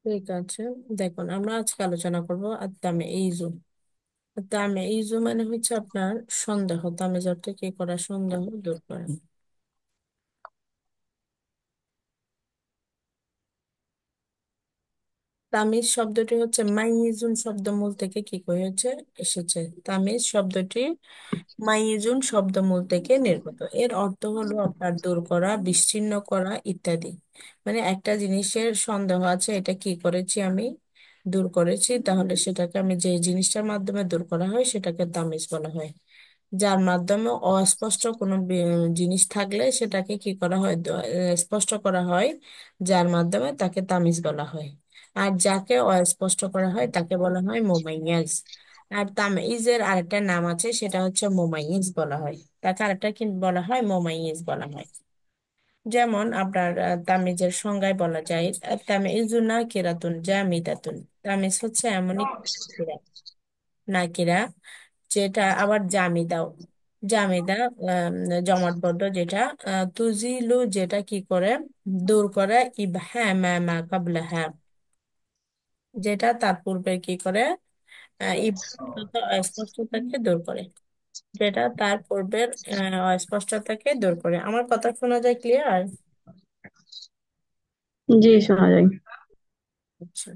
ঠিক আছে, দেখুন আমরা আজকে আলোচনা করবো আত্মামে ইজু। আত্মামে ইজু মানে হচ্ছে আপনার সন্দেহ, তামেজ অর্থে কি করা, সন্দেহ দূর করা। তামিজ শব্দটি হচ্ছে মাইজুন শব্দমূল থেকে কি হয়েছে, এসেছে। তামিজ শব্দটি মাইজুন শব্দমূল থেকে নির্গত। এর অর্থ হলো আপনার দূর করা, বিচ্ছিন্ন করা ইত্যাদি। মানে একটা জিনিসের সন্দেহ আছে, এটা কি করেছি আমি, দূর করেছি, তাহলে সেটাকে আমি যে জিনিসটার মাধ্যমে দূর করা হয় সেটাকে তামিজ বলা হয়। যার মাধ্যমে অস্পষ্ট কোনো জিনিস থাকলে সেটাকে কি করা হয়, স্পষ্ট করা হয়, যার মাধ্যমে তাকে তামিজ বলা হয়। আর যাকে অস্পষ্ট করা হয় তাকে বলা হয় মুমাইয়াজ। আর তামিজের আরেকটা নাম আছে, সেটা হচ্ছে মুমাইয়িজ বলা হয়। তাকে আরেকটা কি বলা হয়, মুমাইয়িজ বলা হয়। যেমন আপনার তামিজের সংজ্ঞায় বলা যায়, তামিজুনা কিরাতুন জামিদাতুন। তামিজ হচ্ছে এমনই কিরা, নাকিরা, যেটা আবার জামিদাও, জামিদা, জমাটবদ্ধ যেটা, তুজিলু যেটা কি করে, দূর করে, ইবহা মা মা কাবলা, হ্যাঁ, যেটা তার পূর্বে কি করে, ইবহাম তথা অস্পষ্টতাকে দূর করে, যেটা তার পূর্বের অস্পষ্টতাকে দূর করে। আমার কথা শোনা যায় ক্লিয়ার? জি, শোনা যায়। আচ্ছা,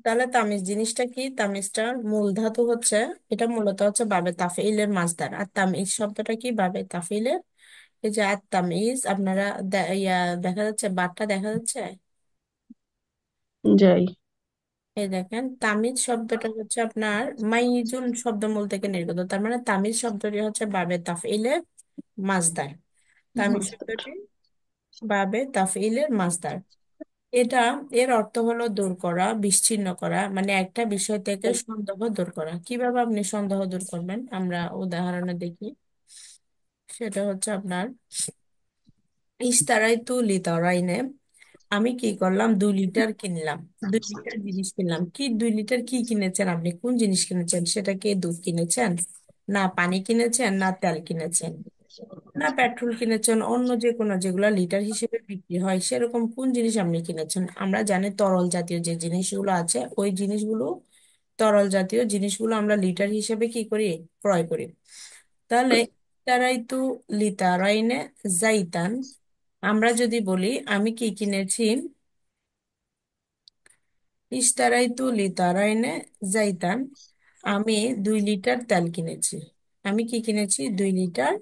তাহলে তামিজ জিনিসটা কি, তামিজটার মূল ধাতু হচ্ছে, এটা মূলত হচ্ছে বাবে তাফঈলের মাসদার। আর তামিজ শব্দটা কি, বাবে তাফঈলের। এই যে আর তামিজ আপনারা দেখা যাচ্ছে, বারটা দেখা যাচ্ছে, যাই। এই দেখেন তামিজ শব্দটা হচ্ছে আপনার মাইজুন শব্দমূল থেকে নির্গত। তার মানে তামিজ শব্দটি হচ্ছে বাবে তাফঈলের মাসদার। তামিজ শব্দটি বাবে তাফঈলের মাসদার। এটা, এর অর্থ হলো দূর করা, বিচ্ছিন্ন করা, মানে একটা বিষয় থেকে সন্দেহ দূর করা। কিভাবে আপনি সন্দেহ দূর করবেন, আমরা উদাহরণে দেখি। সেটা হচ্ছে আপনার ইস্তারাই তু লিতারাইনে, আমি কি করলাম, 2 লিটার কিনলাম। 2 লিটার জিনিস কিনলাম। কি 2 লিটার কি কিনেছেন আপনি, কোন জিনিস কিনেছেন, সেটা কি দুধ কিনেছেন, না পানি কিনেছেন, না তেল কিনেছেন, না পেট্রোল কিনেছেন, অন্য যে কোনো যেগুলো লিটার হিসেবে বিক্রি হয় সেরকম কোন জিনিস আপনি কিনেছেন? আমরা জানি তরল জাতীয় যে জিনিসগুলো আছে, ওই জিনিসগুলো, তরল জাতীয় জিনিসগুলো আমরা লিটার হিসেবে কি করি, ক্রয় করি। তাহলে তারাই তো লিতারাইনে যাইতান, আমরা যদি বলি আমি কি কিনেছি, ইশতারাইতু লিতারাইনে যাইতান, আমি 2 লিটার তেল কিনেছি। আমি কি কিনেছি, 2 লিটার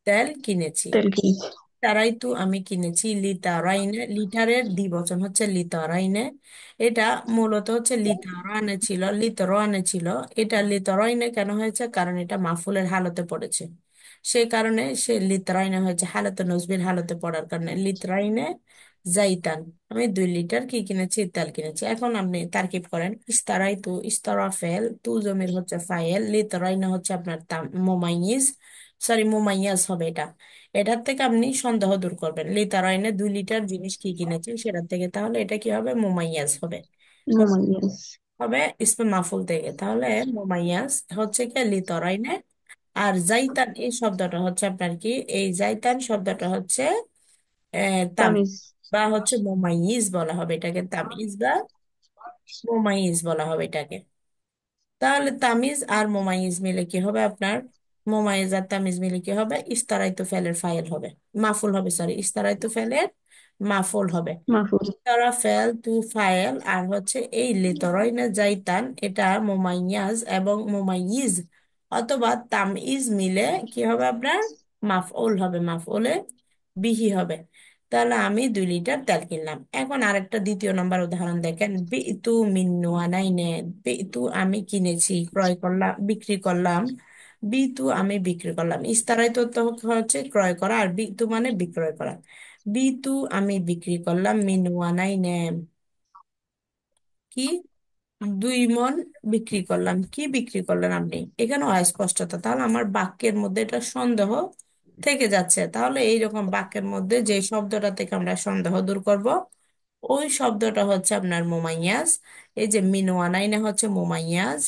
তেল কিনেছি। তেল কিনেছি। তারাইতু আমি কিনেছি, লিতারাইনে, লিটারের দ্বিবচন হচ্ছে লিতারাইনে। এটা মূলত হচ্ছে লিতারানে ছিল, লিতরানে ছিল। এটা লিতরাইনে কেন হয়েছে, কারণ এটা মাফুলের হালতে পড়েছে, সেই কারণে সে লিতরাইনে হয়েছে, হালতে নজবির হালতে পড়ার কারণে লিতরাইনে যাইতান। আমি 2 লিটার কি কিনেছি, তেল কিনেছি। এখন আপনি তারকিব করেন, ইস্তারাই তু, ইস্তারা ফেল, তু জমির হচ্ছে ফাইল, লিতরাইনে হচ্ছে আপনার মুমাইয়িজ, সরি মুমাইয়াজ হবে এটা। এটার থেকে আপনি সন্দেহ দূর করবেন, লিতারাইনে 2 লিটার জিনিস কি কিনেছে সেটার থেকে, তাহলে এটা কি হবে, মুমাইয়াজ হবে। মোমাইয়াস। হবে ইসমে মাফুল থেকে, তাহলে মুমাইয়াজ হচ্ছে কি লিতারাইনে। আর জাইতান এই শব্দটা হচ্ছে আপনার কি, এই জাইতান শব্দটা হচ্ছে তামিজ, তামিজ। বা হচ্ছে মুমাইয়িজ বলা হবে এটাকে, তামিজ বা মুমাইয়িজ বলা হবে এটাকে। তাহলে তামিজ আর মুমাইয়িজ মিলে কি হবে আপনার, মুমাইয়িজ আর তামিজ মিলে কি হবে, ইস্তারাইতু ফেলের ফাইল হবে, মাফুল হবে, সরি, ইস্তারাইতু ফেলের মাফুল হবে। মাহফুজ। তারা ফেল তু ফাইল, আর হচ্ছে এই লিতরইনে যাইতান, এটা মুমাইয়াজ এবং মুমাইয়িজ অথবা তামইজ মিলে কি হবে আপনার, মাফউল হবে, মাফউলে বিহি হবে। তাহলে আমি 2 লিটার তেল কিনলাম। এখন আরেকটা দ্বিতীয় নম্বর উদাহরণ দেখেন, বিতু মিন্নু আনাইনে, বিতু আমি কিনেছি, ক্রয় করলাম, বিক্রি করলাম, বিতু আমি বিক্রি করলাম। ইস্তারাই তো হচ্ছে ক্রয় করা, আর বিতু মানে বিক্রয় করা। বিতু আমি বিক্রি করলাম, মিনওয়ানাইনে কি, 2 মণ বিক্রি করলাম। কি বিক্রি করলেন আপনি, এখানে অস্পষ্টতা, তাহলে আমার বাক্যের মধ্যে এটা সন্দেহ থেকে যাচ্ছে। তাহলে এইরকম বাক্যের মধ্যে যে শব্দটা থেকে আমরা সন্দেহ দূর করব, ওই শব্দটা হচ্ছে আপনার মোমাইয়াজ। এই যে মিনওয়ানাইনা হচ্ছে মোমাইয়াজ।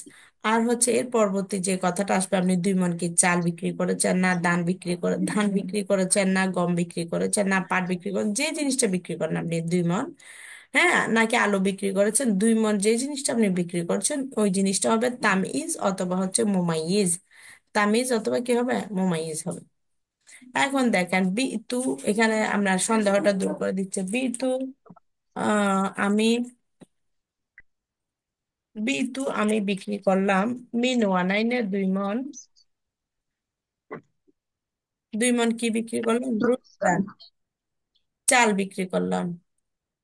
আর হচ্ছে এর পরবর্তী যে কথাটা আসবে, আপনি 2 মণ কি চাল বিক্রি করেছেন, না ধান বিক্রি করেছেন, না গম বিক্রি করেছেন, না পাট বিক্রি করেছেন, যে জিনিসটা বিক্রি করেন আপনি 2 মণ, হ্যাঁ, নাকি আলু বিক্রি করেছেন, 2 মণ যে জিনিসটা আপনি বিক্রি করছেন ওই জিনিসটা হবে তামিজ অথবা হচ্ছে মোমাইয়িজ। তামিজ অথবা কি হবে, মোমাইয়িজ হবে। এখন দেখেন বি টু, এখানে আমরা সন্দেহটা দূর করে দিচ্ছে। বি টু, আমি আমি বিক্রি করলাম মিন ওয়ানাইনের 2 মণ। 2 মণ কি বিক্রি করলাম, রূপদান চাল বিক্রি করলাম।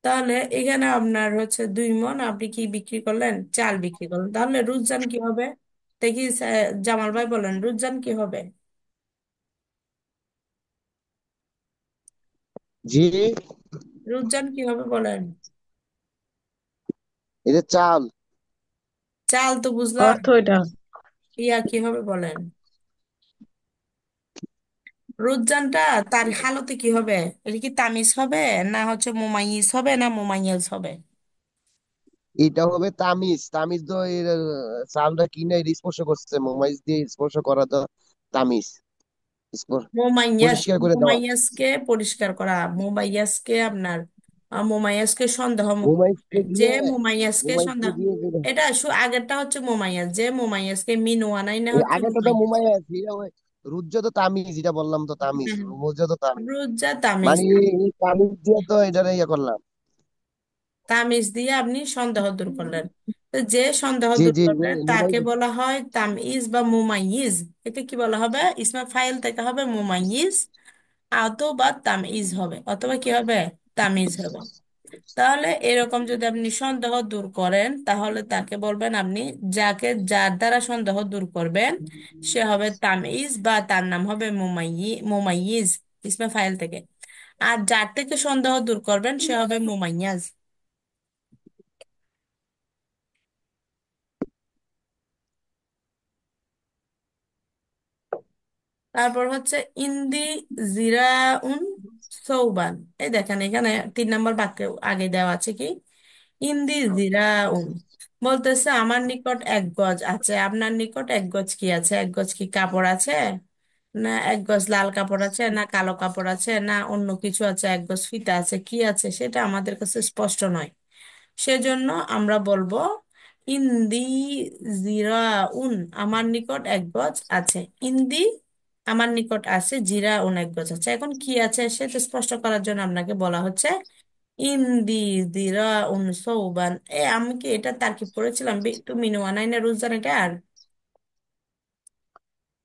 তাহলে এখানে আপনার হচ্ছে 2 মণ আপনি কি বিক্রি করলেন, চাল বিক্রি করলেন। তাহলে রুজান কি হবে দেখি, জামাল ভাই বলেন রুজান কি হবে। জি। রুজান কি হবে বলেন। এটা চাল। চাল তো বুঝলাম, অর্থ এটা। ইয়া কি হবে বলেন। রুজানটা তার হালতে কি হবে, এটা কি তামিজ হবে, না হচ্ছে মুমাইয়িজ হবে, না মুমাইয়াজ হবে। এটা হবে তামিজ। তামিজ তো চালটা কিনে এটা স্পর্শ করছে, মোমাইজ দিয়ে স্পর্শ করা তো তামিজ। মুমাইয়াজ, পরিষ্কার করে দেওয়া। মুমাইয়াজকে পরিষ্কার করা, মুমাইয়াজকে আপনার মুমাইয়াজকে সন্দেহ মুক্ত করে। মোমাইজকে যে দিয়ে মুমাইয়াজকে মোমাইজকে সন্দেহ, দিয়ে এটা আগেরটা হচ্ছে মুমাইয়াজ, যে মুমাইয়াজকে মিন ওয়ানাই না এই হচ্ছে আগেরটা তো মুমাইয়াজ। মোমাইজ, এটা ওই রুজ্জা তো তামিজ, এটা বললাম তো তামিজ, হ্যাঁ, রুজ্জা তো তামিজ। রুজা তামিজ। মানে এই তামিজ দিয়ে তো এটা ইয়ে করলাম। তামিজ দিয়ে আপনি সন্দেহ দূর করলেন। তো যে সন্দেহ জি দূর জি, করবে তাকে মোমাইজ। বলা হয় তামিজ বা মুমাইয়িজ। একে কি বলা হবে, ইসমা ফাইল থেকে হবে মুমাইয়িজ, অথবা তামিজ হবে, অথবা কি হবে, তামিজ হবে। তাহলে এরকম যদি আপনি সন্দেহ দূর করেন তাহলে তাকে বলবেন আপনি, যার দ্বারা সন্দেহ দূর করবেন সে হবে তামিজ বা তার নাম হবে মুমাইয়িজ, ইসমা ফাইল থেকে। আর যার থেকে সন্দেহ দূর করবেন সে হবে মুমাইয়াজ। তারপর হচ্ছে ইন্দি জিরাউন সৌবান। এই দেখেন এখানে 3 নম্বর বাক্যে আগে দেওয়া আছে কি, ইন্দি জিরাউন বলতেছে আমার নিকট 1 গজ আছে। আপনার নিকট 1 গজ কি আছে, 1 গজ কি কাপড় আছে, না 1 গজ লাল কাপড় আছে, না কালো কাপড় আছে, না অন্য কিছু আছে, 1 গজ ফিতা আছে, কি আছে সেটা আমাদের কাছে স্পষ্ট নয়। সেজন্য আমরা বলবো ইন্দি জিরাউন, আমার নিকট 1 গজ আছে। ইন্দি আমার নিকট আছে, জিরাউন 1 গজ আছে। এখন কি আছে সেটা স্পষ্ট করার জন্য আপনাকে বলা হচ্ছে ইন্দি জিরাউন সৌবান। আমি কি এটা তারকিব করেছিলাম, তুমি নোয়ানাইনা রুজান এটা আর।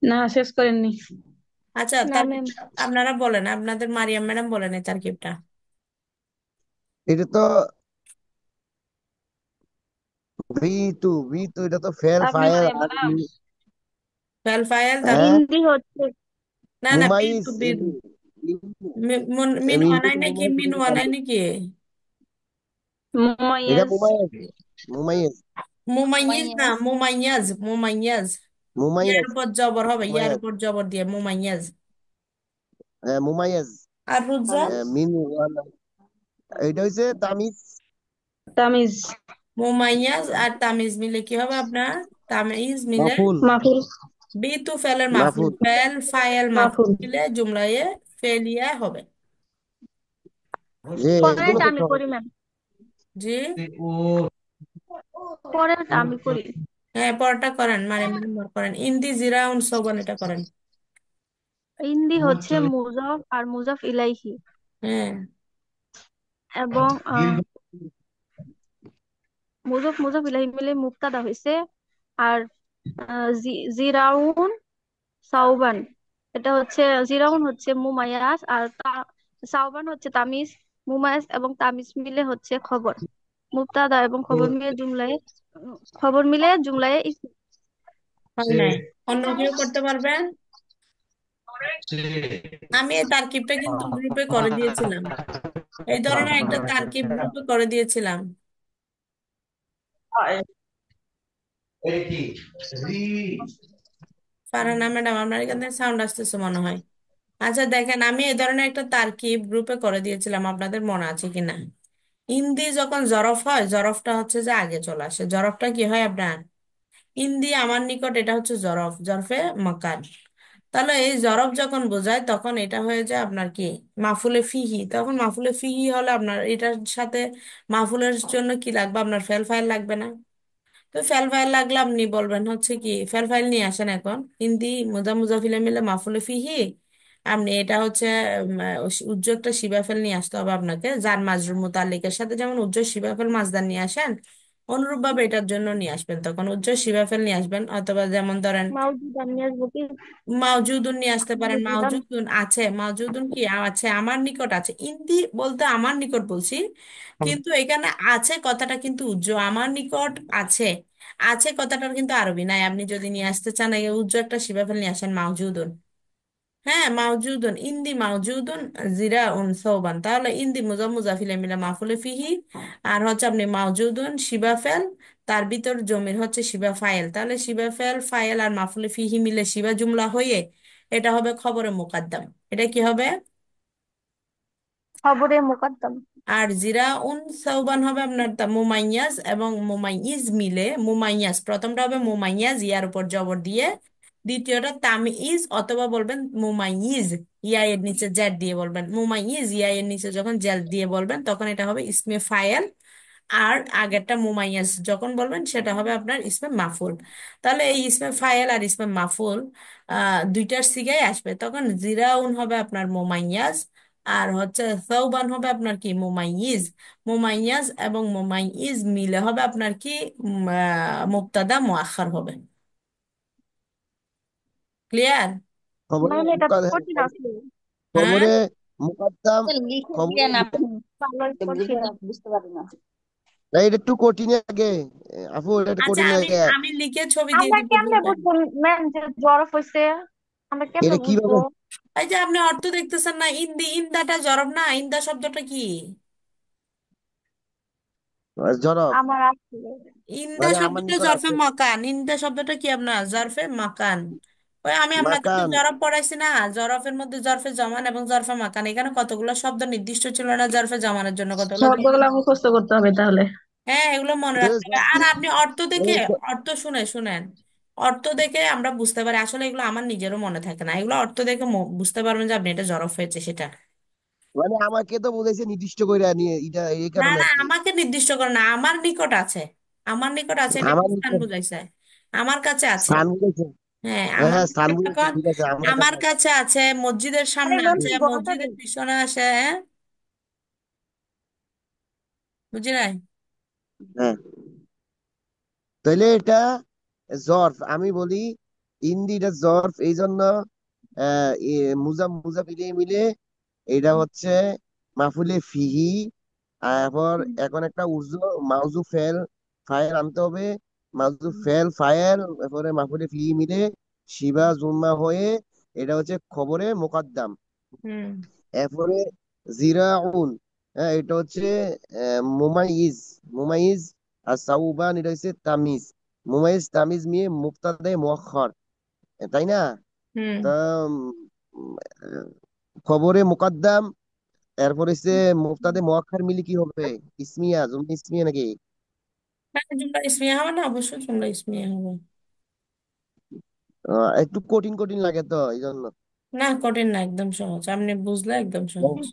না, শেষ করেননি। আচ্ছা না ম্যাম। তারকিবটা আপনারা বলেন, আপনাদের মারিয়াম ম্যাডাম বলেন এই তারকিবটা। এটা তো ভি টু এটা তো ফের আপনি ফায়ার মারিয়াম আর ম্যাম। ফেল ফাইল তারপর, হ্যাঁ। ইন্দি হচ্ছে না না মুমাইজ বিরু, মিন মিন্টু ওয়ানাই তো নাকি, মুমাইজ মিন এর ওয়ানাই সাথে। নাকি, এটা মুমাইয়াজ। মুমাইজ মুমাইয়িজ না, মুমাইয়াজ, মুমাইয়াজ। ইয়ার মুমাইজ উপর জবর হবে, ইয়ার মুমাইজ উপর জবর দিয়ে মুমাইয়াজ। মুমাইজ আর রুজা, মিন ওয়ালা। এটা হচ্ছে তামিজ। তামিজ। মুমাইয়াজ আর তামিজ মিলে কি হবে আপনার, তামিজ মিলে মাফুল। মাফুল। বিতু ফেলের মাফুল, মাফুল। Fail file মাফুল মাফুল। মিলে জুমলায় ফেলিয়া হবে। যে এগুলো পরেরটা তো আমি সহজ। করি ম্যাম। জি, পরেরটা আমি করি। হ্যাঁ পরটা করেন, মানে মেম্বার করেন, ইন্দি জিরাউন সোবান এটা করেন। ইন্দি হচ্ছে মুজাফ আর মুজাফ ইলাইহি, হ্যাঁ, এবং মুজাফ মুজাফ ইলাইহি মিলে মুক্তাদা হয়েছে। আর জিরাউন সাউবান, এটা হচ্ছে জিরাউন হচ্ছে মুমায়াস, আর সাউবান হচ্ছে তামিজ। মুমায়াস এবং তামিজ মিলে হচ্ছে খবর। মুবতাদা এবং খবর মিলে জুমলায় হয় নাই, অন্য কেউ করতে পারবেন। আমি এই তারকিবটা কিন্তু গ্রুপে করে দিয়েছিলাম, এই ধরনের একটা তারকিব গ্রুপে করে দিয়েছিলাম। ফারহানা ম্যাডাম আপনার এখান থেকে সাউন্ড আসতেছে মনে হয়। আচ্ছা দেখেন, আমি এই ধরনের একটা তারকিব গ্রুপে করে দিয়েছিলাম, আপনাদের মনে আছে কিনা। ইন্দি যখন জরফ হয়, জরফটা হচ্ছে যে আগে চলে আসে। জরফটা কি হয় আপনার? ইন্দি আমার নিকট, এটা হচ্ছে জরফ, জরফে মাকান। তাহলে এই জরফ যখন বোঝায় তখন এটা হয়ে যায় আপনার কি, মাফুলে ফিহি। তখন মাফুলে ফিহি হলে আপনার এটার সাথে মাফুলের জন্য কি লাগবে, আপনার ফেল ফাইল লাগবে না? তো ফেল ফাইল লাগলে আপনি বলবেন হচ্ছে কি, ফেল ফাইল নিয়ে আসেন এখন। ইন্দি মুজাফিলে মিলে মাফুলে ফিহি। আপনি এটা হচ্ছে উজ্জ্বলটা শিবাফেল নিয়ে আসতে হবে আপনাকে, যার মাজরুর মুতাল্লিকের সাথে যেমন উজ্জ্বল শিবাফেল মাজদার নিয়ে আসেন, অনুরূপ ভাবে এটার জন্য নিয়ে আসবেন, তখন উজ্জ্বল শিবাফেল নিয়ে আসবেন। অথবা যেমন ধরেন মাউজুদ আমি আসবো কি? মাওজুদুন নিয়ে আসতে পারেন। মাউজুদান। মাওজুদুন আছে, মাওজুদুন কি আছে, আমার নিকট আছে। ইন্দি বলতে আমার নিকট বলছি, কিন্তু এখানে আছে কথাটা কিন্তু উজ্জ্বল, আমার নিকট আছে। আছে কথাটার কিন্তু আরবি নাই। আপনি যদি নিয়ে আসতে চান, এই উজ্জ্বল একটা শিবাফেল নিয়ে আসেন, মাওজুদুন। হ্যাঁ, মাওজুদুন, ইন্দি মাওজুদুন জিরা উন সৌবান। তাহলে ইন্দি মুজাফিলে মিলে মাফুলে ফিহি, আর হচ্ছে আপনি মাওজুদুন শিবাফেল, তার ভিতর জমির হচ্ছে শিবা ফাইল। তাহলে শিবা ফেল ফাইল আর মাফুলে ফিহি মিলে শিবা জুমলা হয়ে এটা হবে খবরে মুকাদ্দাম। এটা কি হবে? খবরে মুকদ্দম। আর জিরা উন সৌবান হবে আপনার মুমাইয়াজ এবং মুমাইজ মিলে। মুমাইয়াজ প্রথমটা হবে মুমাইয়াজ, ইয়ার উপর জবর দিয়ে। দ্বিতীয়টা তামিজ, অথবা বলবেন মুমাইজ, ইয়া এর নিচে জেড দিয়ে বলবেন। মুমাইজ ইয়া এর নিচে যখন জেড দিয়ে বলবেন তখন এটা হবে ইসমে ফায়েল। আর আগেরটা মুমাইয়াজ যখন বলবেন সেটা হবে আপনার ইসমে মাফুল। তাহলে এই ইসমে ফায়েল আর ইসমে মাফুল দুইটার সিগাই আসবে, তখন জিরাউন হবে আপনার মুমাইয়াজ, আর হচ্ছে সৌবান হবে আপনার কি, মুমাইয়িজ। মুমাইয়াজ এবং মুমাইয়িজ মিলে হবে আপনার কি, মুবতাদা মুআখার হবে। ক্লিয়ার? খবরে মানে এটা তো কঠিন আছে। হ্যাঁ। খবরে মুকদ্দম। এটা লিখে খবরে দিয়েন আপনি, ভালো বুঝে কঠিন। বুঝতে পারি না। না, এটা একটু কঠিন লাগে। আপু এটা একটু আচ্ছা, কঠিন আমি লাগে। আমি লিখে ছবি দিয়ে আমরা দিব, কেমনে বুঝবেন। বুঝবো ম্যাম যে জরফ হয়েছে? আমরা কেমনে এটা বুঝবো? কিভাবে এই যে আপনি অর্থ দেখতেছেন না, ইন্দি, ইন্দাটা জরব না? ইন্দা শব্দটা কি? জনাব? ইন্দা আমার আছে। ইন্দা মানে আমার শব্দটা নিকট জরফে আছে মাকান। ইন্দা শব্দটা কি আপনার? জরফে মাকান। ওই আমি আপনাদেরকে মাকান। জরফ পড়াইছি না, জরফের মধ্যে জরফে জমান এবং জরফে মাকান, এখানে কতগুলো শব্দ নির্দিষ্ট ছিল না জরফে জমানের জন্য, কতগুলো শব্দগুলো মুখস্থ করতে হবে তাহলে। হ্যাঁ, এগুলো মনে এটা রাখতে হবে। আর আপনি অর্থ দেখে, এটা- অর্থ শুনেন, অর্থ দেখে আমরা বুঝতে পারি। আসলে এগুলো আমার নিজেরও মনে থাকে না, এগুলো অর্থ দেখে বুঝতে পারবেন যে আপনি এটা জরফ হয়েছে সেটা। মানে আমাকে তো বলেছে নির্দিষ্ট করে নিয়ে, এটা এই না কারণে না, আর কি। আমাকে নির্দিষ্ট করে না, আমার নিকট আছে। আমার নিকট আছে, এটা আমার কি স্থান নিকট বুঝাইছে? আমার কাছে আছে। স্থান বুঝেছে। হ্যাঁ, হ্যাঁ আমার হ্যাঁ, স্থান নিকট বুঝেছে, যখন ঠিক আছে, আমার আমার কাছে আছে। কাছে আছে, মসজিদের আরে সামনে ম্যাম আছে, কি বলতে মসজিদের দিন। পিছনে আছে, হ্যাঁ। বুঝি নাই? হ্যাঁ, তাহলে এটা জর্ফ আমি বলি। ইন্দি এটা জর্ফ, এই জন্য মুজাফিলে মিলে এটা হচ্ছে মাফুলে ফিহি। তারপর এখন একটা মাউজু ফেল ফাইল আনতে হবে। মাউজু ফেল ফাইল, এরপরে মাফুলে ফিহি মিলে শিবা জুম্মা হয়ে এটা হচ্ছে খবরে মোকাদ্দাম। হুম। এরপরে জিরাউন, হ্যাঁ এটা হচ্ছে মুমাইজ। মুমাইজ আর সাউবান এটা হচ্ছে তামিজ। মুমাইজ তামিজ মিয়ে মুক্তাদে মুআখখার, তাই না? হুম। তা আহ, খবরে মুকাদ্দাম, এরপর হচ্ছে মুক্তাদে মুআখখার মিলে কি হবে? ইসমিয়া, জুমলা ইসমিয়া নাকি? হ্যাঁ, জুমলা ইসমিয়া হবে না? অবশ্যই জুমলা ইসমিয়া হবে। একটু কঠিন কঠিন লাগে তো এই জন্য। না, কঠিন না, একদম সহজ, আপনি বুঝলে একদম সহজ।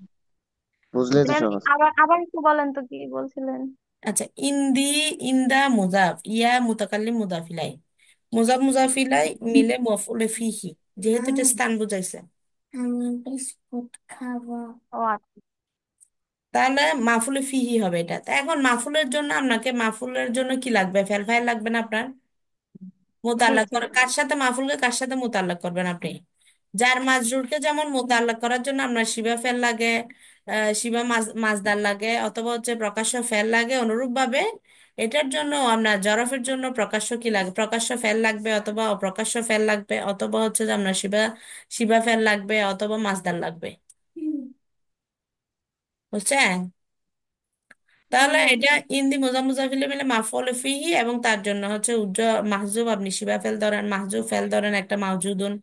বুঝলে তো ম্যাম সহজ। আবার আবার একটু বলেন তো কি বলছিলেন। আচ্ছা, ইন্দি, ইন্দা মুজাফ, ইয়া মুতাকাল্লিম মুদাফিলাই, মুজাফিলাই মিলে মফউলে ফিহি, যেহেতু এটা স্থান বুঝাইছে। আমি বিস্কুট খাবো। ও আচ্ছা। তাহলে মাফুলে ফিহি হবে এটা। তা এখন মাফুলের জন্য আপনাকে, মাফুলের জন্য কি লাগবে, ফেল ফাইল লাগবে না আপনার? জি মোতাল্লাক জি। করে কার সাথে, মাফুলকে কার সাথে মোতাল্লাক করবেন আপনি? যার মাজরুরকে যেমন মোতাল্লাক করার জন্য আপনার শিবা ফেল লাগে, শিবা মাজদার লাগে, অথবা হচ্ছে প্রকাশ্য ফেল লাগে, অনুরূপ ভাবে এটার জন্য আপনার জরফের জন্য প্রকাশ্য কি লাগে, প্রকাশ্য ফেল লাগবে, অথবা অপ্রকাশ্য ফেল লাগবে, অথবা হচ্ছে যে আপনার শিবা শিবা ফেল লাগবে, অথবা মাজদার লাগবে। বুঝছেন? তাহলে হুম। এটা ইন্দি মুজাফিলে মিলে মাফউল ফিহি, এবং তার জন্য হচ্ছে মাহজুব, আপনি শিবা ফেল ধরেন, মাহজুব ফেল ধরেন একটা মাওজুদুন।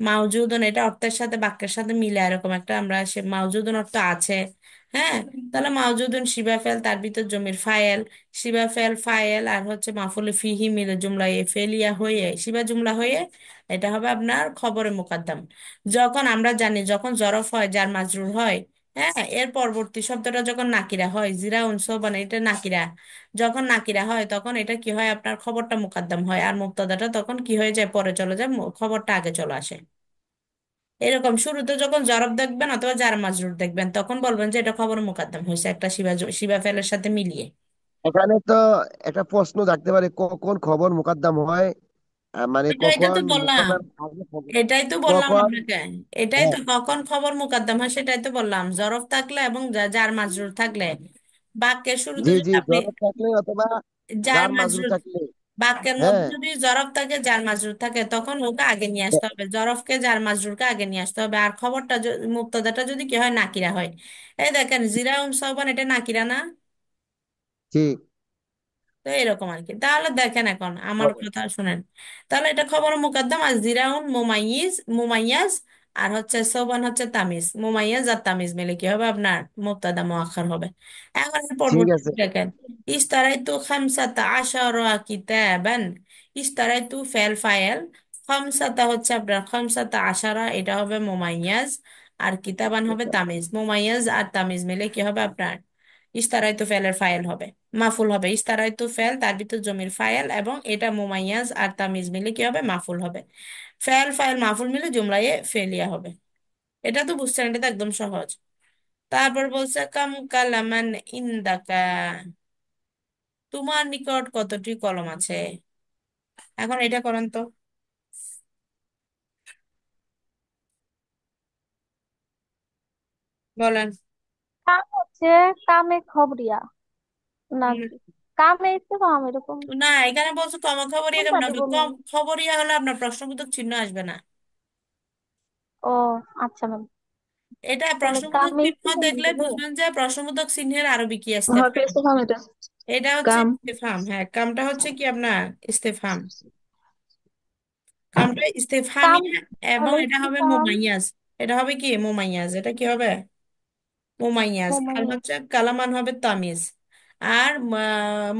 মাউজুদন এটা অর্থের সাথে বাক্যের সাথে মিলে এরকম একটা আমরা সে মাউজুদন অর্থ আছে। হ্যাঁ, তাহলে মাউজুদন শিবা ফেল তার ভিতর জমির ফায়েল, শিবা ফেল ফায়েল আর হচ্ছে মাফুলে ফিহি মিলে জুমলা এ ফেলিয়া হয়ে শিবা জুমলা হয়ে এটা হবে আপনার খবরে মুকাদ্দাম। যখন আমরা জানি যখন জরফ হয় যার মাজরুর হয়, হ্যাঁ, এর পরবর্তী শব্দটা যখন নাকিরা হয় জিরা উনসোবান এটা নাকিরা, যখন নাকিরা হয় তখন এটা কি হয় আপনার খবরটা মুকাদ্দাম হয় আর মুবতাদাটা তখন কি হয়ে যায় পরে চলে যায়, খবরটা আগে চলে আসে। এরকম শুরুতে যখন জরব দেখবেন অথবা জার মাজরুর দেখবেন তখন বলবেন যে এটা খবর মুকাদ্দাম হয়েছে একটা শিবা শিবা ফেলের সাথে মিলিয়ে। এখানে তো একটা প্রশ্ন থাকতে পারে, কখন খবর মোকদ্দম হয়? মানে এটা তো কখন বললাম, মুক্তাদার আগে খবর, এটাই তো বললাম কখন? আপনাকে। এটাই হ্যাঁ, তো কখন খবর মুকাদ্দাম হয় সেটাই তো বললাম, জরফ থাকলে এবং জার মাজরুর থাকলে। বাক্যের শুরুতে জি যদি জি, আপনি জরুরত থাকলে অথবা জার যার মাজরুর মাজরুর, থাকলে। বাক্যের মধ্যে হ্যাঁ, যদি জরফ থাকে জার মাজরুর থাকে তখন ওকে আগে নিয়ে আসতে হবে, জরফকে জার মাজরুরকে আগে নিয়ে আসতে হবে। আর খবরটা মুক্তদাটা যদি কি হয় নাকিরা হয়, এই দেখেন জিরা সাবান এটা নাকিরা না? ঠিক তো এরকম আর কি। তাহলে দেখেন এখন আমার হবে। কথা শুনেন, তাহলে এটা খবর মুকদ্দম আর জিরাউন মুমাইয়িজ মুমাইয়াজ আর হচ্ছে সোবান হচ্ছে তামিজ, মুমাইয়াজ আর তামিজ মিলে কি হবে আপনার মুবতাদা মুআখার হবে। এখন এর ঠিক পরবর্তী আছে। দেখেন, ইশতারাইতু খামসাতা আশারা কিতাবান, ইশতারাইতু ফেল ফাইল, খামসাতা হচ্ছে আপনার খামসাতা আশারা এটা হবে মুমাইয়াজ আর কিতাবান হবে তামিজ, মুমাইয়াজ আর তামিজ মিলে কি হবে আপনার ইস্তারাইতু ফেলের ফাইল হবে, মাফুল হবে। ইস্তারাইতু ফেল তার ভিতর জমির ফাইল এবং এটা মুমাইয়াজ আর তামিজ মিলে কি হবে মাফুল হবে। ফেল ফাইল মাফুল মিলে জুমলায়ে ফেলিয়া হবে। এটা তো বুঝছেন, এটা তো একদম সহজ। তারপর বলছে কাম কালামান ইন্দাকা, তোমার নিকট কতটি কলম আছে। এখন এটা করেন তো, বলেন। কাম হচ্ছে কামে খবরিয়া উম, নাকি কামে ইস্তেফাম এরকম? না, এখানে বলছে কম খবরিয়া কোনটা কেমন দিব হবে, ম্যাম? কম খবরিয়া হলে আপনার প্রশ্নবোধক চিহ্ন আসবে না। ও আচ্ছা ম্যাম, এটা তাহলে প্রশ্নবোধক কামে চিহ্ন ইস্তেফাম দেখলে দিলে বুঝবেন যে প্রশ্নবোধক চিহ্নের আরবি কি হ্যাঁ, ইস্তেফাম। ইস্তেফাম এটা। এটা হচ্ছে কাম। ইস্তেফাম, হ্যাঁ কামটা হচ্ছে কি আপনার ইস্তেফাম, কামটা কাম ইস্তেফামিয়া এবং তাহলে এটা হবে ইস্তেফাম মুমাইয়াজ। এটা হবে কি মুমাইয়াজ, এটা কি হবে মুমাইয়াজ, আর মুমাইয়া। হচ্ছে কালামান হবে তামিজ। আর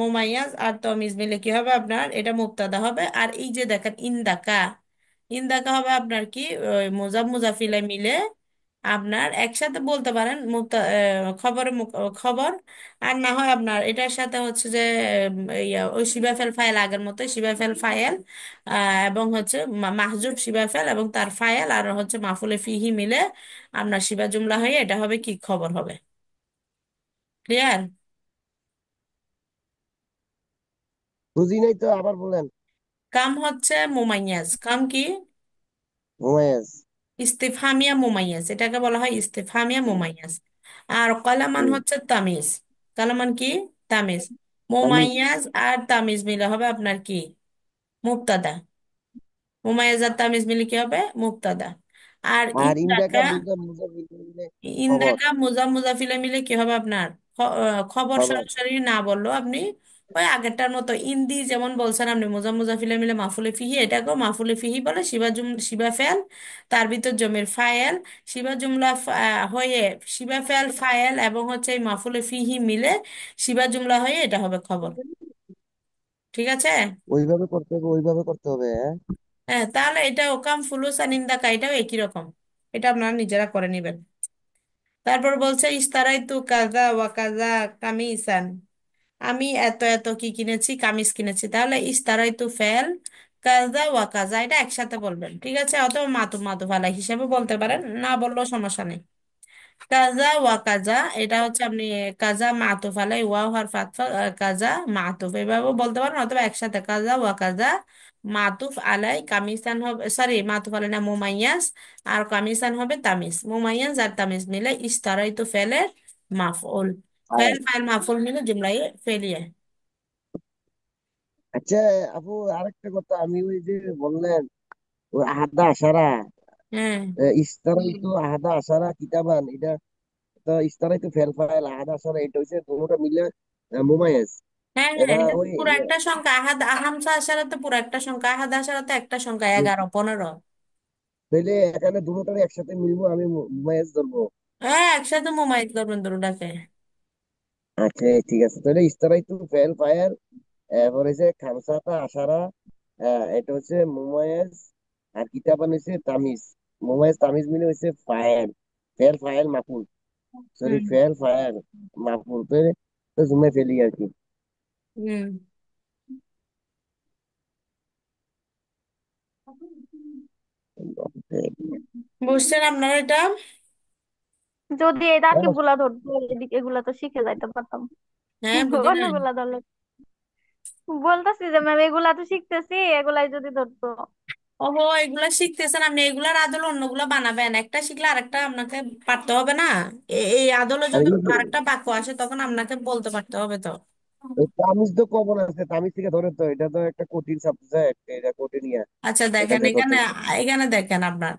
মুমাইয়াজ আর তামিজ মিলে কি হবে আপনার এটা মুবতাদা হবে। আর এই যে দেখেন ইন্দাকা, ইন্দাকা হবে আপনার কি ওই মুজাফ মুজাফিলে মিলে আপনার একসাথে বলতে পারেন খবরে খবর। আর না হয় আপনার এটার সাথে হচ্ছে যে ওই শিবাফেল ফাইল আগের মতো শিবাফেল ফাইল এবং হচ্ছে মাহজুব শিবাফেল এবং তার ফাইল আর হচ্ছে মাফুলে ফিহি মিলে আপনার শিবা জুমলা হয়ে এটা হবে কি খবর হবে। ক্লিয়ার? বুঝি নাই তো, আবার বলেন। কাম হচ্ছে মুমাইয়াজ, কাম কি হুমায়ুন। ইস্তেফামিয়া মুমাইয়াজ, এটাকে বলা হয় ইস্তেফামিয়া মুমাইয়াজ। আর কালামান হুম, হচ্ছে তামিজ, কালামান কি তামিজ, তামিজ। মুমাইয়াজ আর তামিজ মিলে হবে আপনার কি মুবতাদা, মুমাইয়াজ আর তামিজ মিলে কি হবে মুবতাদা। আর আর ইন্দাকা ইন্দাকা, মুজা মুজা মিলে খবর। ইন্দাকা মুজাফিলে মিলে কি হবে আপনার খবর খবর। সরাসরি না বললো আপনি ওই আগেরটার মতো ইন্দি যেমন বলছেন আপনি মুজাফিলে মিলে মাফুলে ফিহি, এটাকেও মাফুলে ফিহি বলে শিবা ফেল তার ভিতর জমির ফায়েল শিবা জুমলা হয়ে শিবা ফেল ফায়েল এবং হচ্ছে এই মাফুলে ফিহি মিলে শিবা জুমলা হয়ে এটা হবে খবর। ঠিক আছে? ওইভাবে করতে হবে, ওইভাবে করতে হবে, হ্যাঁ। হ্যাঁ, তাহলে এটা ওকাম ফুলুস আর নিন্দাকা এটাও একই রকম, এটা আপনারা নিজেরা করে নেবেন। তারপর বলছে ইস্তারাই তু কাজা ওয়া কাজা কামিসান, আমি এত এত কি কিনেছি কামিজ কিনেছি। তাহলে ইস্তারাই তু ফেল কাজা ওয়া কাজা এটা একসাথে বলবেন, ঠিক আছে, অথবা মাতুফ আলাই হিসেবে বলতে পারেন, না বললেও সমস্যা নেই। কাজা ওয়া কাজা এটা হচ্ছে আপনি কাজা মাতুফ আলাই ওয়াও হারফ আতফ কাজা মাতুফ এভাবে বলতে পারেন, অথবা একসাথে কাজা ওয়া কাজা মাতুফ আলাই কামিসান হবে, সরি মাতুফ আলাই না মুমাইয়াস আর কামিসান হবে তামিজ, মুমাইয়াস আর তামিজ মিলে ইস্তারাই তো ফেলের মাফউল, আর ফেল ফাইল মাফউল মিলে জুমলাই ফেলিয়ে। আচ্ছা আপু, আরেকটা কথা, আমি ওই যে বললেন ওই আহাদা আসারা, হ্যাঁ ইস্তারাই তো আহাদা আসারা কিতাবান, এটা তো ইস্তারাই তো ফেল ফাইল আহাদা আসারা, এটা হচ্ছে দুটোটা মিলে মুমায়েজ। হ্যাঁ হ্যাঁ, এটা এটা তো ওই পুরো একটা সংখ্যা, আহামসা আশারা তো পুরো একটা সংখ্যা, আহাদ আশারা তো একটা সংখ্যা, ই- 11 15। তাহলে এখানে দুটোটার একসাথে মিলবো, আমি মুমাইয়াজ ধরবো। হ্যাঁ, একসাথে মোমাইজ করবেন দুটাকে। আচ্ছা ঠিক আছে, তাহলে ইস্তারাইতু ফেল ফায়ার, এরপর হচ্ছে খামসাটা আশারা, এটা হচ্ছে মুমায়েজ, আর কিতাবান হচ্ছে তামিজ। মুমায়েজ তামিজ মিলে হচ্ছে ফায়ার, ফের ফায়ার মাকুল, সরি হুম। ফের ফায়ার মাকুল, তো তো জুমে ফেলি আর কি। হুম। বুঝছেন আপনারা এটা? যদি এই তারকিব গুলা ধরতো, এগুলা তো শিখে যাইতে পারতাম। হ্যাঁ, বুঝি নাই। অন্যগুলা ধরলে বলতেছি যে ম্যাম এগুলা তো শিখতেছি, এগুলাই যদি ধরতো। ওহো, এগুলা শিখতেছেন আপনি, এগুলার আদল অন্যগুলা বানাবেন, একটা শিখলে আরেকটা আপনাকে পারতে হবে না? এই আদলে আর যদি এগুলো আরেকটা বাক্য আসে তখন আপনাকে বলতে পারতে হবে তো। এই তামিজ তো কমন আছে, তামিজ থেকে ধরে তো, এটা তো একটা কঠিন সাবজেক্ট, এটা কঠিন ইয়া। আচ্ছা এটা দেখেন, দেখো তো। এখানে এখানে দেখেন আপনার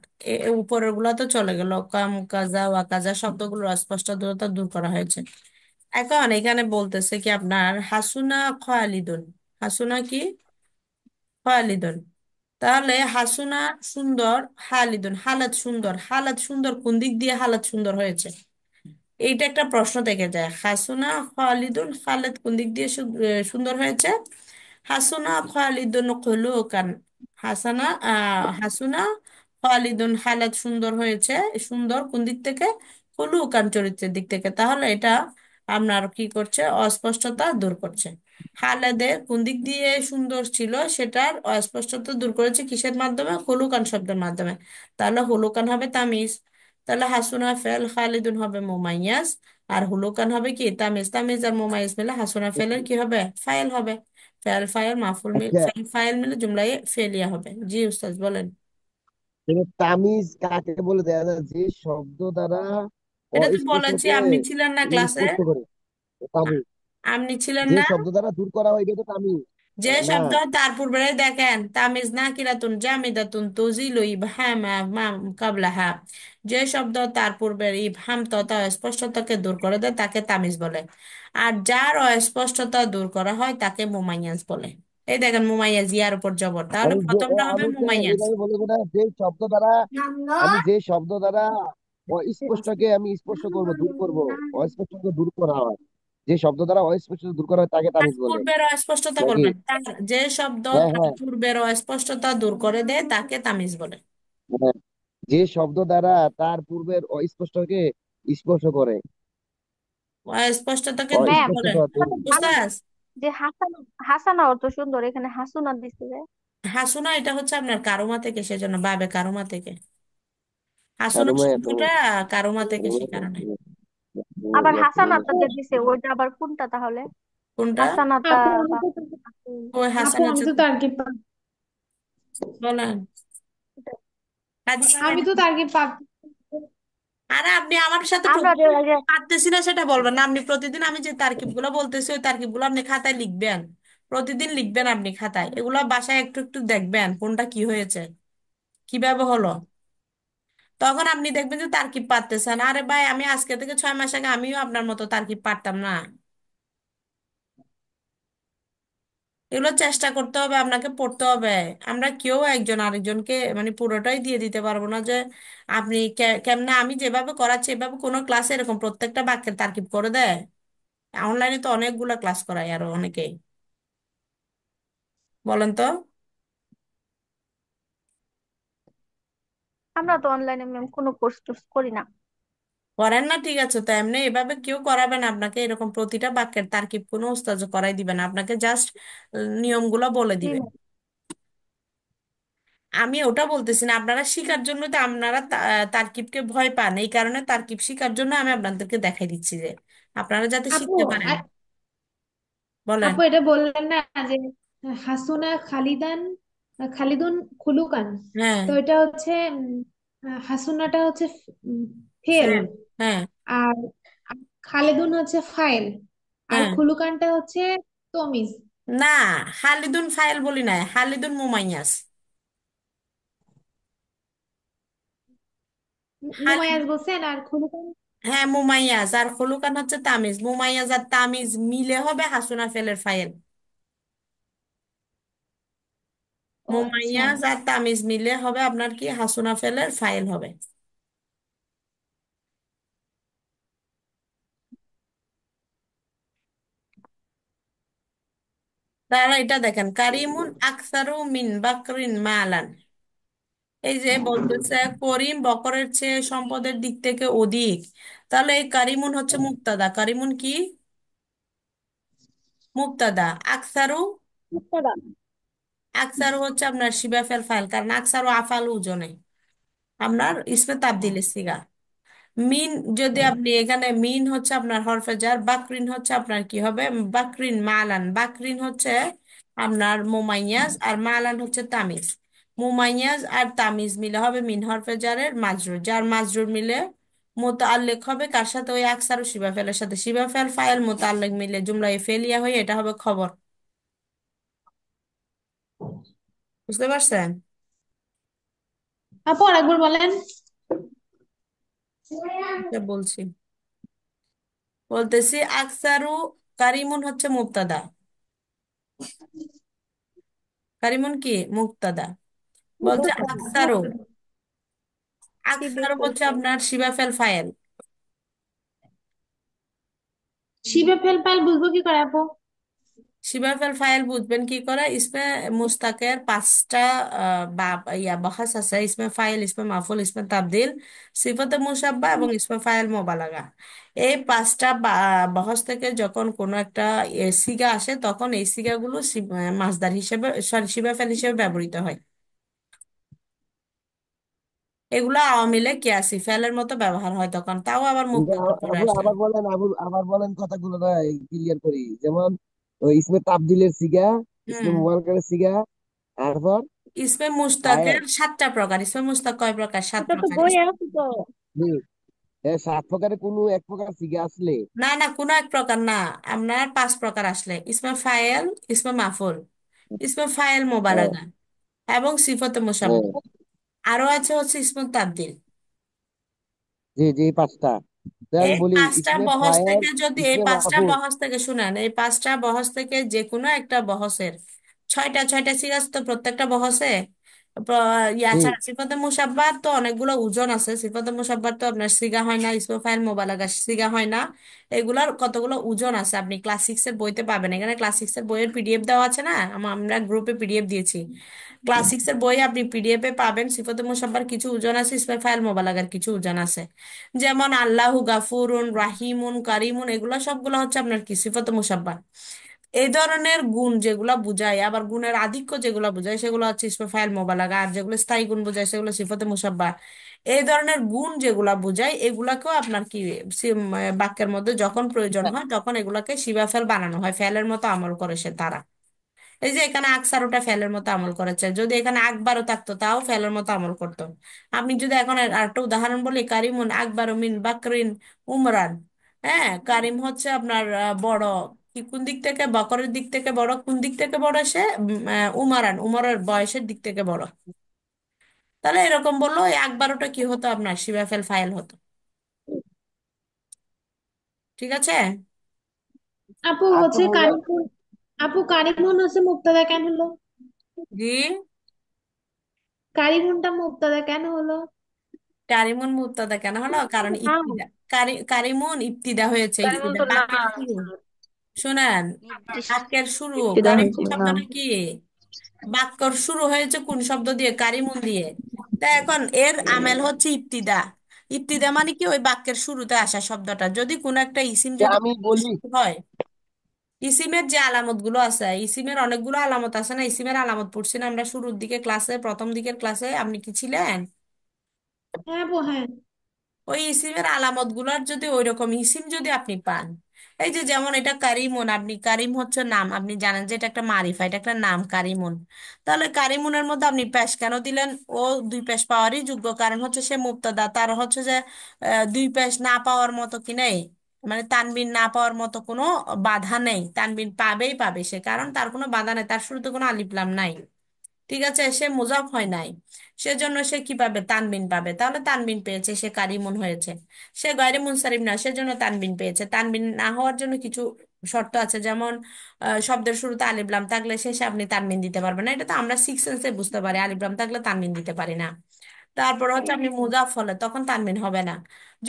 উপরের গুলা তো চলে গেল, কাম কাজা ওয়া কাজা শব্দগুলোর অস্পষ্ট দূরতা দূর করা হয়েছে। এখন এখানে বলতেছে কি আপনার হাসুনা খালিদুন। হাসুনা কি? খালিদুন। তাহলে হাসুনা সুন্দর, খালিদুন হালাত সুন্দর। হালাত সুন্দর কোন দিক দিয়ে হালাত সুন্দর হয়েছে? এইটা একটা প্রশ্ন থেকে যায়। হাসুনা খালিদুন, খালেদ কোন দিক দিয়ে সুন্দর হয়েছে? হাসুনা খালিদুন খুলুকান। হাসুনা খালিদুন, খালেদ সুন্দর হয়েছে। সুন্দর কোন দিক থেকে? খুলুকান চরিত্রের দিক থেকে। তাহলে এটা আপনার কি করছে? অস্পষ্টতা দূর করছে। খালেদের কোন দিক দিয়ে সুন্দর ছিল সেটার অস্পষ্টতা দূর করেছে কিসের মাধ্যমে? হলুকান শব্দের মাধ্যমে। তাহলে হলুকান হবে তামিজ। তাহলে হাসুনা ফেল, খালিদুন হবে মুমাইয়াজ, আর হুলুকান হবে কি? তামিজ। তামিজ আর মুমাইয়াজ মিলে হাসুনা ফেলের কি হবে? ফাইল হবে। ফেল ফাইল মাফুল মিল, আচ্ছা, ফেল ফাইল মিলে জুমলায় ফেলিয়া হবে। জি উস্তাদ বলেন। তাহলে তামিজ কাকে বলে দেয়া যায়? যে শব্দ দ্বারা এটা তো বলেছি, অস্পষ্টকে আপনি ছিলেন না ক্লাসে? স্পষ্ট করে, তামিজ। আপনি ছিলেন যে না? শব্দ দ্বারা দূর করা হয় এটা তো তামিজ। যে না, শব্দ তার পূর্বে দেখেন তামিজ না কিরাতুন জামিদাতুন তুজিলু ইবহামা মা কাবলাহা। যে শব্দ তার পূর্বের ইবহাম তথা অস্পষ্টতাকে দূর করে দেয় তাকে তামিজ বলে। আর যার অস্পষ্টতা দূর করা হয় তাকে মুমাইয়াজ বলে। এই দেখেন মুমাইয়াজ ইয়ার উপর জবর, তাহলে প্রথমটা হবে আমি তো মুমাইয়াজ। এইভাবে বলবো না, যে শব্দ দ্বারা, আমি যে শব্দ দ্বারা অস্পষ্টকে আমি স্পষ্ট করব, দূর করব, অস্পষ্টকে দূর করা হয়, যে শব্দ দ্বারা অস্পষ্ট দূর করা হয় তাকে তার তামিজ বলে, পূর্বের অস্পষ্টতা নাকি? বলবেন, যে শব্দ হ্যাঁ তার হ্যাঁ পূর্বের অস্পষ্টতা দূর করে দেয় তাকে তামিজ বলে। হ্যাঁ, যে শব্দ দ্বারা তার পূর্বের অস্পষ্টকে স্পর্শ করে, অস্পষ্টতাকে দূর ম্যাম করে। অস্পষ্টতা দূর। আমি বুঝছাস? যে হাসান, হাসানা অত সুন্দর, এখানে হাসুনা দিছে যে। হাসুনা এটা হচ্ছে আপনার কারোমা থেকে, সেজন্য বাবে কারোমা থেকে। আর হাসুনা মানে শব্দটা কারোমা থেকে, সে কারণে। আবার হাসানাটা যে দিছে ওইটা আবার কোনটা তাহলে? কোনটা? হাসানাটা আপু আমি বা তো ওই আপু হাসানা আমি তো তার্কিব বলেন। কাজী আমি বানাই। তো তার্কিব পাক আরে আপনি আমার সাথে আমরা যে প্রতিদিন ওই যে পারতেছি না সেটা বলবেন না, আপনি প্রতিদিন আমি যে তারকিব গুলো বলতেছি ওই তারকিব গুলো আপনি খাতায় লিখবেন। প্রতিদিন লিখবেন আপনি খাতায়, এগুলো বাসায় একটু একটু দেখবেন কোনটা কি হয়েছে, কিভাবে হলো। তখন আপনি দেখবেন যে তারকিব পারতেছেন। আরে ভাই, আমি আজকে থেকে 6 মাস আগে আমিও আপনার মতো তারকিব পারতাম না। এগুলো চেষ্টা করতে হবে, আপনাকে পড়তে হবে। আমরা কেউ একজন আরেকজনকে মানে পুরোটাই দিয়ে দিতে পারবো না যে আপনি কেমনে আমি যেভাবে করাচ্ছি এভাবে কোনো ক্লাসে এরকম প্রত্যেকটা বাক্যের তারকিব করে দেয়? অনলাইনে তো অনেকগুলা ক্লাস করায় আরো অনেকেই। বলেন তো। আমরা তো অনলাইনে ম্যাম কোনো কোর্স টোর্স করি না। করেন না, ঠিক আছে, তো এমনি এভাবে কেউ করাবে না আপনাকে এরকম প্রতিটা বাক্যের তারকিব, কোনো উস্তাদ করাই দিবে না আপনাকে, জাস্ট নিয়মগুলো বলে জি দিবে। ম্যাম। আমি ওটা বলতেছি না, আপনারা শিখার জন্য তো আপনারা তারকিবকে ভয় পান, এই কারণে তারকিব শিখার জন্য আমি আপনাদেরকে দেখাই দিচ্ছি যে আপনারা যাতে আপু শিখতে পারেন। বলেন। আপু এটা বললেন না যে হাসুনা খালিদান, খালিদুন খুলুকান, হ্যাঁ। তো এটা হচ্ছে হাসুনাটা হচ্ছে উম, ফেল, ফেল। হ্যাঁ। আর খালিদুন হচ্ছে ফাইল, আর হ্যাঁ। খুলুকানটা হচ্ছে তমিজ। না, খালিদুন ফাইল বলি নাই, খালিদুন মুমাইয়াস। মুমায়াজ বলছেন, আর খুলুকান। হ্যাঁ, মুমাইয়াজ আর খলুকান হচ্ছে তামিজ। মুমাইয়াজ আর তামিজ মিলে হবে হাসুনা ফেলের ফাইল। ও আচ্ছা। মুমাইয়াজ আর তামিজ মিলে হবে আপনার কি হাসুনা ফেলের ফাইল হবে। তাহলে এটা দেখেন, কারিমুন আকসারু মিন বাকরিন মালান। এই যে বলতেছে করিম বকরের চেয়ে সম্পদের দিক থেকে অধিক। তাহলে এই কারিমুন হচ্ছে মুক্তাদা। কারিমুন কি? মুক্তাদা। আকসারু, মুক্তাদা। আকসারু হচ্ছে আপনার শিবা ফেল ফাইল, কারণ আকসারু আফাল ওজনে আপনার ইসমে তাবদিলে সিগা। মিন, যদি আপনি এখানে মিন হচ্ছে আপনার হরফে জার, বাকরিন হচ্ছে আপনার কি হবে? বাকরিন মালান। বাকরিন হচ্ছে আপনার মুমাইয়াজ আর মালান হচ্ছে তামিজ। মুমাইয়াজ আর তামিজ মিলে হবে মিন হরফে জারের মাজরুর, যার মাজরুর মিলে মোতাল্লেক হবে কার সাথে? ওই আকসার ও শিবা ফেলের সাথে। শিবা ফেল ফাইল মোতাল্লেক মিলে জুমলায় ফেলিয়া হয়ে এটা হবে খবর। বুঝতে পারছেন? আপু আরেকবার বলেন। এটা বলছি, বলতেছি আকসারু, কারিমুন হচ্ছে মুবতাদা। কারিমুন কি? মুবতাদা। বলছে আকসারু, আকসারু হচ্ছে আপনার শিবা ফেল ফাইল। শিবে ফেল পাইল বুঝবো কি করে আপু? শিবাফেল ফাইল বুঝবেন কি করে? ইসমে মুস্তাকের পাঁচটা বহাস আছে। ইসমে ফাইল, ইসমে মাফুল, ইসমে তাবদিল, সিফতে মুসাব্বা এবং ইসমে ফাইল মোবালাগা। এই পাঁচটা বহস থেকে যখন কোনো একটা সিগা আসে তখন এই সিগাগুলো মাসদার হিসেবে, সরি শিবাফেল হিসেবে ব্যবহৃত হয়। এগুলো আওয়ামী লীগ কিয়াসি ফেলের মতো ব্যবহার হয় তখন, তাও আবার কিন্তু মুক্তাদার পরে আবু আসে। আবার বলেন, আবার বলেন কথাগুলো না, ক্লিয়ার করি। যেমন ওই ইসমে তাবদিলের সিগা, ইসমে হুম। মুবারকের সিগা, তারপর ইসমে ফায়েল। মুস্তাকের সাতটা প্রকার। ইসমে মুস্তাক কয় প্রকার? সাত এটা তো প্রকার। বই আছে তো। হুম, সাত প্রকারে কোনো এক প্রকার সিগা আসলে। না না, কোনো এক প্রকার না, আপনার পাঁচ প্রকার আসলে ইসমে ফায়েল, ইসমে মাফুল, ইসমে ফায়েল হ্যাঁ, মোবালাগা এবং সিফতে মুসাব্বা। হ্যাঁ, আরো আছে হচ্ছে ইসমে তাবদিল। জি জি, এই পাঁচটা। তো আমি এই বলি পাঁচটা ইসমে বহস ফায়েল, থেকে যদি, এই ইসমে পাঁচটা মাহফুজ। বহস থেকে শুনেন, এই পাঁচটা বহস থেকে যে কোনো একটা বহসের ছয়টা ছয়টা সিরাজ তো প্রত্যেকটা বহসে। ইয়া জি, ছাড়া সিফাতে মুসাব্বার তো অনেকগুলো ওজন আছে। সিফাতে মুসাব্বার তো আপনার সিগা হয় না, ইসমে ফাইল মোবালাগা সিগা হয় না। এগুলার কতগুলো ওজন আছে আপনি ক্লাস সিক্স এর বইতে পাবেন। এখানে ক্লাস সিক্স এর বইয়ের পিডিএফ দেওয়া আছে না, আমরা গ্রুপে পিডিএফ দিয়েছি। ক্লাস সিক্স এর বই আপনি পিডিএফ এ পাবেন। সিফাতে মুসাব্বার কিছু ওজন আছে, ইসমে ফাইল মোবালাগার কিছু ওজন আছে। যেমন আল্লাহু গাফুরুন রাহিমুন কারিমুন, এগুলা সবগুলো হচ্ছে আপনার কি সিফাতে মুসাব্বা। এই ধরনের গুণ যেগুলা বুঝায়, আবার গুণের আধিক্য যেগুলা বুঝায় সেগুলো হচ্ছে ইসমে ফাইল মোবালাগা, আর যেগুলো স্থায়ী গুণ বুঝায় সেগুলো সিফাতে মুসাব্বা। এই ধরনের গুণ যেগুলা বুঝায় এগুলাকেও আপনার কি বাক্যের মধ্যে যখন প্রয়োজন হয় তখন এগুলাকে শিবা ফেল বানানো হয়, ফেলের মতো আমল করে সে তারা। এই যে এখানে আকসারোটা ফেলের মতো আমল করেছে, যদি এখানে আকবারও থাকতো তাও ফেলের মতো আমল করতো। আমি যদি এখন আরেকটা উদাহরণ বলি, কারিমুন আকবারু মিন বাকরিন উমরান। হ্যাঁ, কারিম হচ্ছে আপনার বড়। কি কোন দিক থেকে? বকরের দিক থেকে বড়। কোন দিক থেকে বড় সে? উমারান, উমরের বয়সের দিক থেকে বড়। তাহলে এরকম বললো এই আকবারোটা কি হতো? আপনার শিবাফেল ফাইল হতো। ঠিক আছে? আপু আচ্ছা হচ্ছে বললাম। কারিমুন। আপু কারিমুন হচ্ছে মুক্তাদা কেন হলো? জি, কারিমুনটা মুক্তাদা কেন হলো? কারিমুন মুবতাদা কেন হলো? কারণ নাম। ইবতিদা, কারিমুন ইবতিদা হয়েছে। কারিমন ইবতিদা তো না, বাক্যের শুরু। শুনেন, নির্দিষ্ট বাক্যের শুরু। ইবতিদা কারিমুন হয়েছে নাম। শব্দটা কি? বাক্যর শুরু হয়েছে কোন শব্দ দিয়ে? কারিমুন দিয়ে। তা এখন এর আমেল হচ্ছে ইবতিদা। ইবতিদা মানে কি? ওই বাক্যের শুরুতে আসা শব্দটা। যদি কোনো একটা ইসিম যে যদি আমি বাক্যের বলি, শুরু হয়, ইসিমের যে আলামত গুলো আছে, ইসিমের অনেকগুলো আলামত আছে না? ইসিমের আলামত পড়ছি না আমরা শুরুর দিকে ক্লাসে, প্রথম দিকের ক্লাসে? আপনি কি ছিলেন? হ্যাঁ আপু, হ্যাঁ। ওই ইসিমের আলামত গুলার যদি ওই রকম ইসিম যদি আপনি পান, এই যে যেমন এটা কারিমুন, আপনি কারিম হচ্ছে নাম, আপনি জানেন যে এটা একটা মারিফা, এটা একটা নাম কারিমুন। তাহলে কারিমুনের মধ্যে আপনি পেশ কেন দিলেন? ও দুই পেশ পাওয়ারই যোগ্য, কারণ হচ্ছে সে মুক্তাদা, তার হচ্ছে যে দুই পেশ না পাওয়ার মতো কি নেই, মানে তানবিন না পাওয়ার মতো কোনো বাধা নেই। তানবিন পাবেই পাবে সে, কারণ তার কোনো বাধা নেই, তার শুরুতে কোনো আলিফ লাম নাই। ঠিক আছে? সে মুজাফ হয় নাই, সেজন্য সে কি পাবে? তানবিন পাবে। তাহলে তানবিন পেয়েছে, সে কারিমুন হয়েছে। সে গায়রে মুনসারিফ না, সেজন্য তানবিন পেয়েছে। তানবিন না হওয়ার জন্য কিছু শর্ত আছে, যেমন শব্দের শুরুতে আলিফ লাম থাকলে শেষে আপনি তানবিন দিতে পারবেন না, এটা তো আমরা সিক্স সেন্সে বুঝতে পারি, আলিফ লাম থাকলে তানবিন দিতে পারি না। তারপর হচ্ছে আপনি মুজাফ হলে তখন তানবিন হবে না,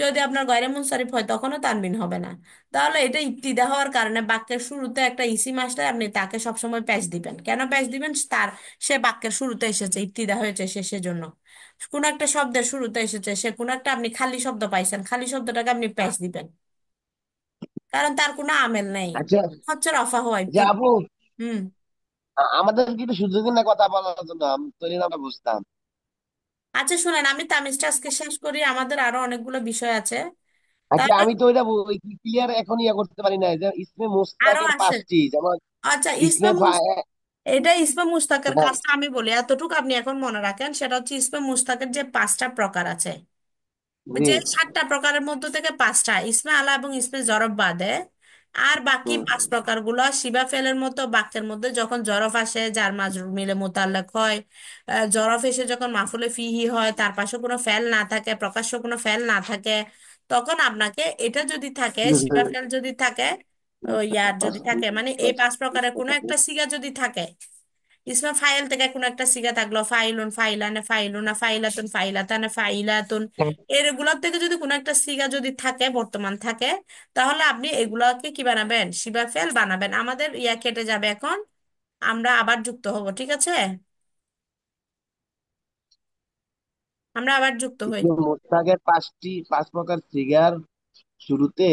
যদি আপনার গয়রে মুনসারিফ হয় তখনও তানবিন হবে না। তাহলে এটা ইবতিদা হওয়ার কারণে বাক্যের শুরুতে একটা ইসিম আসলে আপনি তাকে সবসময় প্যাচ দিবেন। কেন প্যাচ দিবেন? তার সে বাক্যের শুরুতে এসেছে, ইবতিদা হয়েছে সে, সেজন্য কোন একটা শব্দের শুরুতে এসেছে, সে কোন একটা আপনি খালি শব্দ পাইছেন, খালি শব্দটাকে আপনি প্যাচ দিবেন, কারণ তার কোনো আমেল নেই, আচ্ছা হচ্ছে রফা হওয়া যে ইবতিদা। আপু, হুম। আমাদের কি একটু সুযোগ দিন না কথা বলার জন্য, আমি তো আমরা বুঝতাম। আচ্ছা শুনেন, আমি তামিজটা আজকে শেষ করি, আমাদের আরো অনেকগুলো বিষয় আছে। আচ্ছা তাহলে আমি তো এটা ক্লিয়ার এখন ইয়ে করতে পারি না, যে ইসমে আরো মুস্তাকের আছে। পাঁচটি, যেমন আচ্ছা ইসমে এটা ইসমে মুস্তাকের হ্যাঁ, পাঁচটা আমি বলি, এতটুকু আপনি এখন মনে রাখেন, সেটা হচ্ছে ইসমে মুস্তাকের যে পাঁচটা প্রকার আছে, জি। যে সাতটা প্রকারের মধ্য থেকে পাঁচটা ইসমে আলা এবং ইসমে জরফ বাদে, আর বাকি হুম, পাঁচ প্রকারগুলো শিবা ফেলের মতো বাক্যের মধ্যে যখন জরফ আসে যার মাজরুর মিলে মুতাল্লাক হয়, জরফ এসে যখন মাফুলে ফিহি হয়, তার পাশে কোনো ফেল না থাকে, প্রকাশ্য কোনো ফেল না থাকে, তখন আপনাকে এটা যদি থাকে, শিবা ফেল যদি থাকে, ইয়ার যদি থাকে, মানে এই পাঁচ প্রকারের কোনো একটা সিগা যদি থাকে, ইসমে ফাইল থেকে কোনো একটা সিগা থাকলো, ফাইলুন, ফাইলানে, ফাইলুনা, ফাইলাতুন, ফাইলাতানে, ফাইলাতুন, এগুলোর থেকে যদি কোনো একটা সিগা যদি থাকে, বর্তমান থাকে, তাহলে আপনি এগুলাকে কি বানাবেন? শিবা ফেল বানাবেন। আমাদের ইয়া কেটে যাবে এখন, আমরা আবার যুক্ত হব, ঠিক আছে? আমরা আবার যুক্ত হই। ইসমে মুস্তাকের পাঁচ প্রকার সিগার শুরুতে